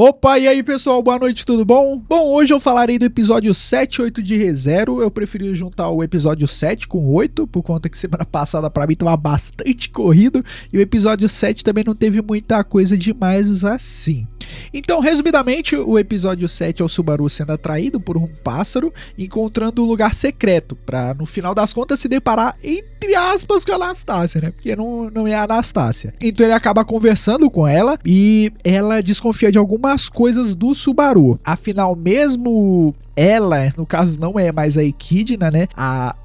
Opa, e aí pessoal, boa noite, tudo bom? Bom, hoje eu falarei do episódio 7 e 8 de ReZero. Eu preferi juntar o episódio 7 com o 8, por conta que semana passada pra mim tava bastante corrido, e o episódio 7 também não teve muita coisa demais assim. Então, resumidamente, o episódio 7 é o Subaru sendo atraído por um pássaro, encontrando um lugar secreto, pra no final das contas se deparar, entre aspas, com a Anastácia, né? Porque não é a Anastácia. Então ele acaba conversando com ela e ela desconfia de algumas coisas do Subaru. Afinal, mesmo ela, no caso, não é mais a Echidna, né?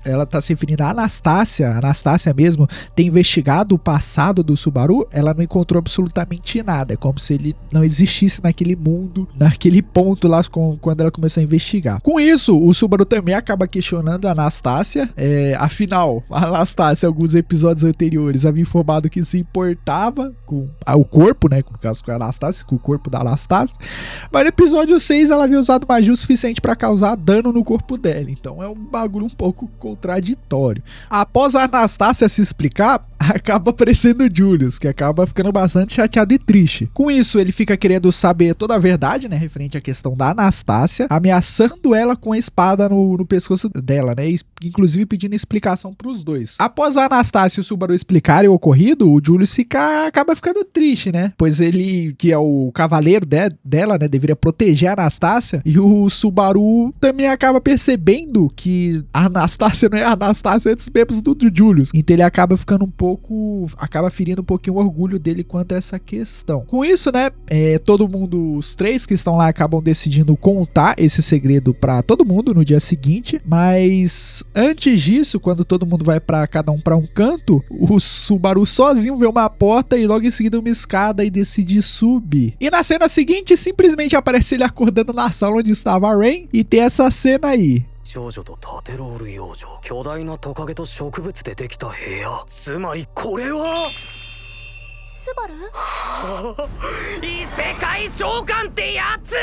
Ela tá se referindo à Anastácia. A Anastácia mesmo tem investigado o passado do Subaru. Ela não encontrou absolutamente nada. É como se ele não existisse naquele mundo, naquele ponto lá quando ela começou a investigar. Com isso, o Subaru também acaba questionando a Anastácia. Afinal, a Anastácia, alguns episódios anteriores, havia informado que se importava com o corpo, né? No caso, com a Anastácia, com o corpo da Anastácia. Mas no episódio 6, ela havia usado magia o suficiente para causar dano no corpo dela. Então é um bagulho um pouco contraditório. Após a Anastácia se explicar, acaba aparecendo o Julius, que acaba ficando bastante chateado e triste. Com isso, ele fica querendo saber toda a verdade, né, referente à questão da Anastácia, ameaçando ela com a espada no pescoço dela, né, inclusive pedindo explicação pros dois. Após a Anastácia e o Subaru explicarem o ocorrido, o Julius acaba ficando triste, né, pois ele, que é o cavaleiro dela, né, deveria proteger a Anastácia, e o Subaru também acaba percebendo que a Anastácia não é a Anastácia dos membros do Julius. Então ele acaba ficando acaba ferindo um pouquinho o orgulho dele quanto a essa questão. Com isso, né, todo mundo, os três que estão lá acabam decidindo contar esse segredo pra todo mundo no dia seguinte, mas antes disso, quando todo mundo vai pra cada um pra um canto, o Subaru sozinho vê uma porta e logo em seguida uma escada e decide subir. E na cena seguinte, simplesmente aparece ele acordando na sala onde estava a Rain e tem essa cena aí. 少女と縦ロール幼女、巨大なトカゲと植物でできた部屋。つまりこれはスバル異世界召喚ってやつ。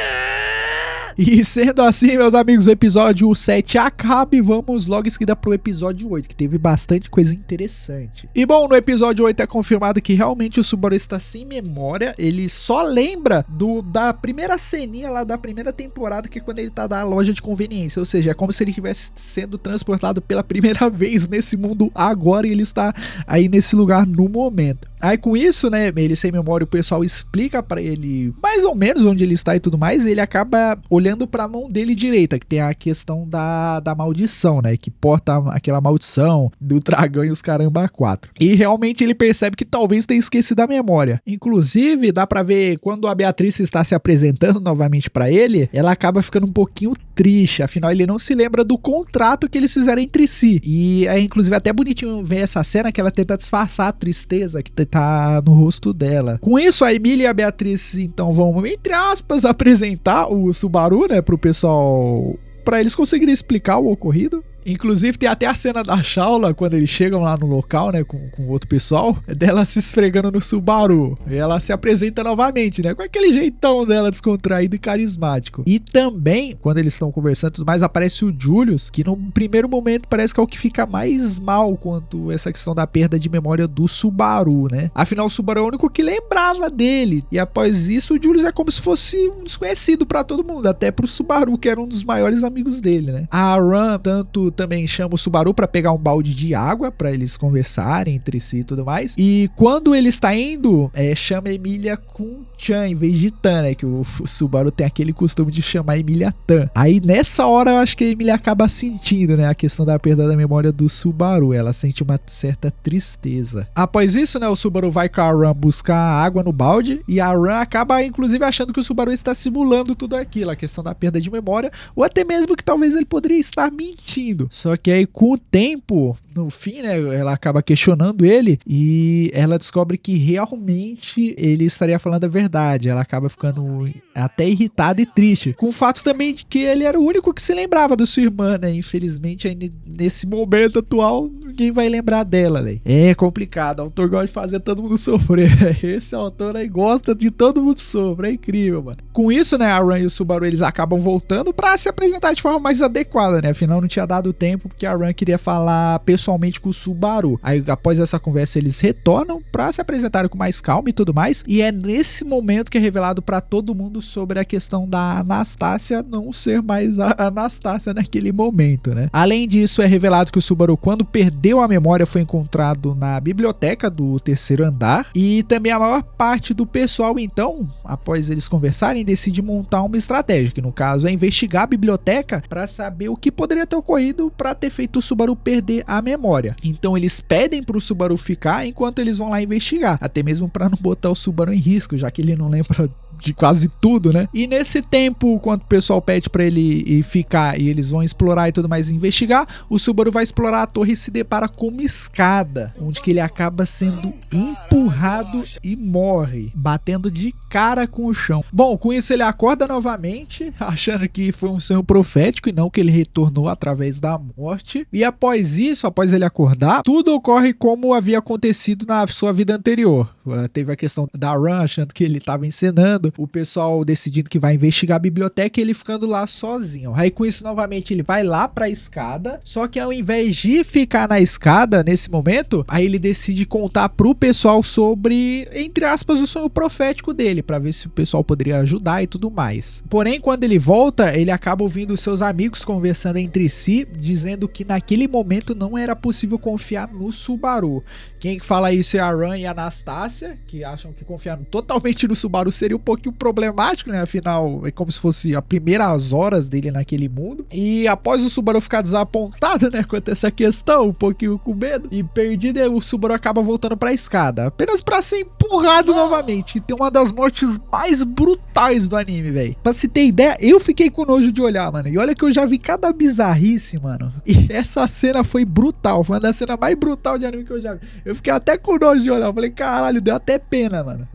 E sendo assim, meus amigos, o episódio 7 acaba e vamos logo em seguida pro episódio 8, que teve bastante coisa interessante. E bom, no episódio 8 é confirmado que realmente o Subaru está sem memória, ele só lembra da primeira ceninha lá da primeira temporada, que é quando ele tá na loja de conveniência, ou seja, é como se ele estivesse sendo transportado pela primeira vez nesse mundo agora e ele está aí nesse lugar no momento. Aí com isso, né, ele sem memória, o pessoal explica pra ele mais ou menos onde ele está e tudo mais, e ele acaba olhando pra mão dele direita, que tem a questão da maldição, né, que porta aquela maldição do dragão e os caramba 4. E realmente ele percebe que talvez tenha esquecido a memória. Inclusive, dá pra ver quando a Beatriz está se apresentando novamente pra ele, ela acaba ficando um pouquinho triste, afinal ele não se lembra do contrato que eles fizeram entre si. E é inclusive até bonitinho ver essa cena que ela tenta disfarçar a tristeza que tá no rosto dela. Com isso, a Emília e a Beatriz então vão, entre aspas, apresentar o Subaru, né, pro pessoal, pra eles conseguirem explicar o ocorrido. Inclusive tem até a cena da Shaula, quando eles chegam lá no local, né, com outro pessoal, dela se esfregando no Subaru. E ela se apresenta novamente, né, com aquele jeitão dela descontraído e carismático. E também, quando eles estão conversando e tudo mais, aparece o Julius, que no primeiro momento parece que é o que fica mais mal quanto essa questão da perda de memória do Subaru, né. Afinal, o Subaru é o único que lembrava dele. E após isso, o Julius é como se fosse um desconhecido pra todo mundo, até pro Subaru, que era um dos maiores amigos dele, né. A Ram, tanto também chama o Subaru pra pegar um balde de água pra eles conversarem entre si e tudo mais. E quando ele está indo, chama a Emília com Chan em vez de Tan, né? Que o Subaru tem aquele costume de chamar a Emília Tan. Aí nessa hora eu acho que a Emília acaba sentindo, né, a questão da perda da memória do Subaru. Ela sente uma certa tristeza. Após isso, né, o Subaru vai com a Ram buscar água no balde e a Ram acaba inclusive achando que o Subaru está simulando tudo aquilo, a questão da perda de memória, ou até mesmo que talvez ele poderia estar mentindo. Só que aí com o tempo, no fim, né, ela acaba questionando ele e ela descobre que realmente ele estaria falando a verdade. Ela acaba ficando até irritada e triste, com o fato também de que ele era o único que se lembrava da sua irmã, né? Infelizmente, aí, nesse momento atual, ninguém vai lembrar dela, né? É complicado, o autor gosta de fazer todo mundo sofrer. Esse autor aí gosta de todo mundo sofrer, é incrível, mano. Com isso, né, a Ran e o Subaru, eles acabam voltando pra se apresentar de forma mais adequada, né? Afinal, não tinha dado tempo, porque a Ran queria falar pessoalmente pessoalmente com o Subaru. Aí após essa conversa eles retornam pra se apresentarem com mais calma e tudo mais, e é nesse momento que é revelado pra todo mundo sobre a questão da Anastácia não ser mais a Anastácia naquele momento, né? Além disso, é revelado que o Subaru, quando perdeu a memória, foi encontrado na biblioteca do terceiro andar, e também a maior parte do pessoal, então, após eles conversarem, decide montar uma estratégia, que no caso é investigar a biblioteca para saber o que poderia ter ocorrido para ter feito o Subaru perder a memória. Então eles pedem pro Subaru ficar enquanto eles vão lá investigar, até mesmo para não botar o Subaru em risco, já que ele não lembra de quase tudo, né? E nesse tempo, quando o pessoal pede pra ele ficar e eles vão explorar e tudo mais, investigar, o Subaru vai explorar a torre e se depara com uma escada, onde que ele acaba sendo empurrado e morre, batendo de cara com o chão. Bom, com isso ele acorda novamente, achando que foi um sonho profético e não que ele retornou através da morte. E após isso, após ele acordar, tudo ocorre como havia acontecido na sua vida anterior. Teve a questão da Run achando que ele estava encenando, o pessoal decidindo que vai investigar a biblioteca e ele ficando lá sozinho. Aí com isso novamente ele vai lá pra escada, só que ao invés de ficar na escada nesse momento, aí ele decide contar pro pessoal sobre, entre aspas, o sonho profético dele, pra ver se o pessoal poderia ajudar e tudo mais. Porém, quando ele volta, ele acaba ouvindo seus amigos conversando entre si, dizendo que naquele momento não era possível confiar no Subaru. Quem fala isso é a Run e a Anastácia, que acham que confiar totalmente no Subaru seria um pouquinho problemático, né? Afinal, é como se fosse as primeiras horas dele naquele mundo. E após o Subaru ficar desapontado, né, quanto a essa questão, um pouquinho com medo e perdido, o Subaru acaba voltando pra escada, apenas pra ser empurrado novamente. E tem uma das mortes mais brutais do anime, velho. Pra se ter ideia, eu fiquei com nojo de olhar, mano. E olha que eu já vi cada bizarrice, mano. E essa cena foi brutal. Foi uma das cenas mais brutais de anime que eu já vi. Eu fiquei até com nojo de olhar. Eu falei, caralho, deu até pena, mano.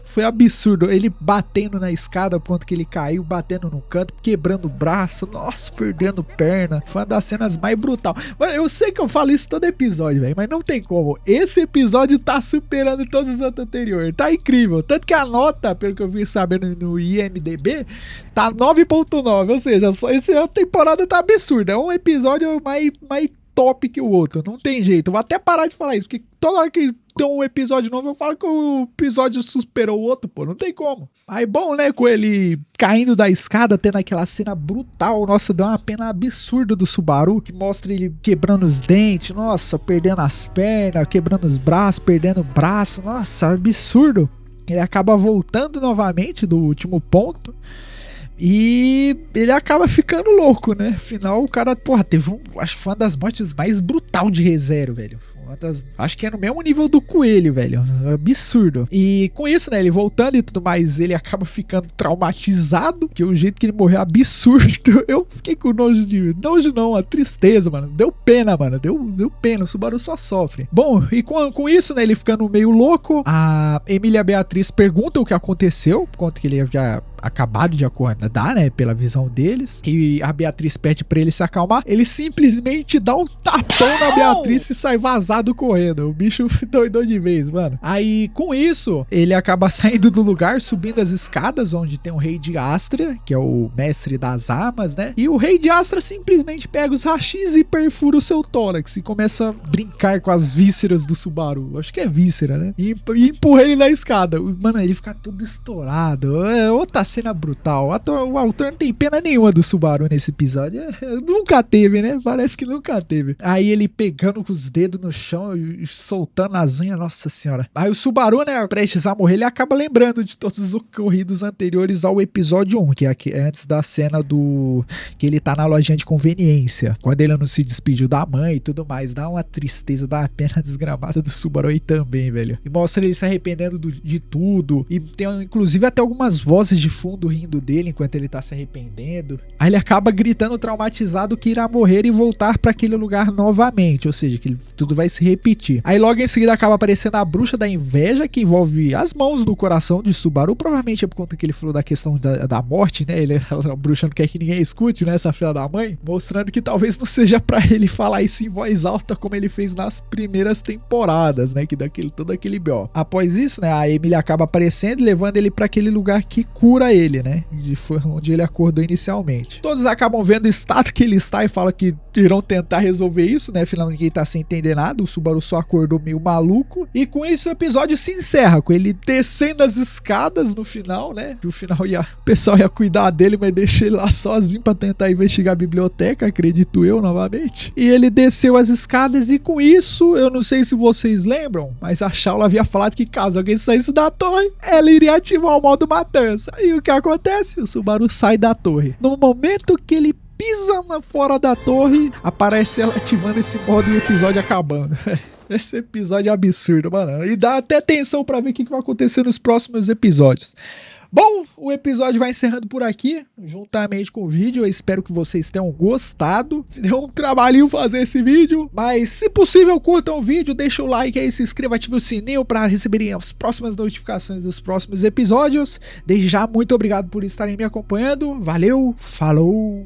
Foi absurdo. Ele batendo na escada, ponto que ele caiu, batendo no canto, quebrando o braço, nossa, perdendo perna. Foi uma das cenas mais brutal. Mas eu sei que eu falo isso todo episódio, velho, mas não tem como. Esse episódio tá superando todos os outros anteriores. Tá incrível. Tanto que a nota, pelo que eu vi sabendo no IMDb, tá 9.9. Ou seja, só essa temporada tá absurda. É um episódio mais top que o outro. Não tem jeito. Eu vou até parar de falar isso, porque toda hora que tem um episódio novo, eu falo que o episódio superou o outro, pô. Não tem como. Aí, bom, né? Com ele caindo da escada, tendo aquela cena brutal. Nossa, deu uma pena absurda do Subaru, que mostra ele quebrando os dentes. Nossa, perdendo as pernas, quebrando os braços, perdendo o braço. Nossa, absurdo. Ele acaba voltando novamente do último ponto. E ele acaba ficando louco, né? Afinal, o cara, porra, acho que foi uma das mortes mais brutal de ReZero, velho. Acho que é no mesmo nível do Coelho, velho. Absurdo. E com isso, né, ele voltando e tudo mais, ele acaba ficando traumatizado, que o jeito que ele morreu é absurdo. Eu fiquei com nojo não, a tristeza, mano. Deu pena, mano. Deu pena. O Subaru só sofre. Bom, e com isso, né, ele ficando meio louco, a Emília e a Beatriz perguntam o que aconteceu, por conta que ele já acabado de acordar, né, pela visão deles, e a Beatriz pede pra ele se acalmar. Ele simplesmente dá um tapão na Beatriz e sai vazado correndo. O bicho doidou de vez, mano. Aí, com isso, ele acaba saindo do lugar, subindo as escadas, onde tem o Rei de Astria, que é o mestre das armas, né, e o Rei de Astria simplesmente pega os rachis e perfura o seu tórax e começa a brincar com as vísceras do Subaru. Acho que é víscera, né, e empurra ele na escada. Mano, ele fica todo estourado. É outra cena brutal. O autor não tem pena nenhuma do Subaru nesse episódio. Nunca teve, né? Parece que nunca teve. Aí ele pegando com os dedos no chão e soltando as unhas, nossa senhora. Aí o Subaru, né, prestes a morrer, ele acaba lembrando de todos os ocorridos anteriores ao episódio 1, que é antes da cena que ele tá na lojinha de conveniência, quando ele não se despediu da mãe e tudo mais. Dá uma tristeza, dá uma pena desgramada do Subaru aí também, velho. E mostra ele se arrependendo de tudo. E tem inclusive até algumas vozes de fundo rindo dele enquanto ele tá se arrependendo. Aí ele acaba gritando traumatizado que irá morrer e voltar para aquele lugar novamente, ou seja, que tudo vai se repetir. Aí logo em seguida acaba aparecendo a bruxa da inveja, que envolve as mãos no coração de Subaru, provavelmente é por conta que ele falou da questão da morte, né? A bruxa não quer que ninguém escute, né? Essa filha da mãe, mostrando que talvez não seja pra ele falar isso em voz alta como ele fez nas primeiras temporadas, né? Que todo aquele B.O. Após isso, né? A Emily acaba aparecendo e levando ele pra aquele lugar que cura ele, né? Foi onde ele acordou inicialmente. Todos acabam vendo o estado que ele está e falam que irão tentar resolver isso, né? Afinal, ninguém tá sem entender nada. O Subaru só acordou meio maluco. E com isso o episódio se encerra, com ele descendo as escadas no final, né? No final o pessoal ia cuidar dele, mas deixa ele lá sozinho pra tentar investigar a biblioteca, acredito eu, novamente. E ele desceu as escadas e com isso, eu não sei se vocês lembram, mas a Shaula havia falado que caso alguém saísse da torre, ela iria ativar o modo matança. E o que acontece? O Subaru sai da torre. No momento que ele pisa fora da torre, aparece ela ativando esse modo e o episódio acabando. Esse episódio é absurdo, mano. E dá até tensão pra ver o que vai acontecer nos próximos episódios. Bom, o episódio vai encerrando por aqui, juntamente com o vídeo. Eu espero que vocês tenham gostado. Deu um trabalhinho fazer esse vídeo, mas se possível, curtam o vídeo, deixa o like aí, se inscreva, ative o sininho para receberem as próximas notificações dos próximos episódios. Desde já, muito obrigado por estarem me acompanhando. Valeu, falou!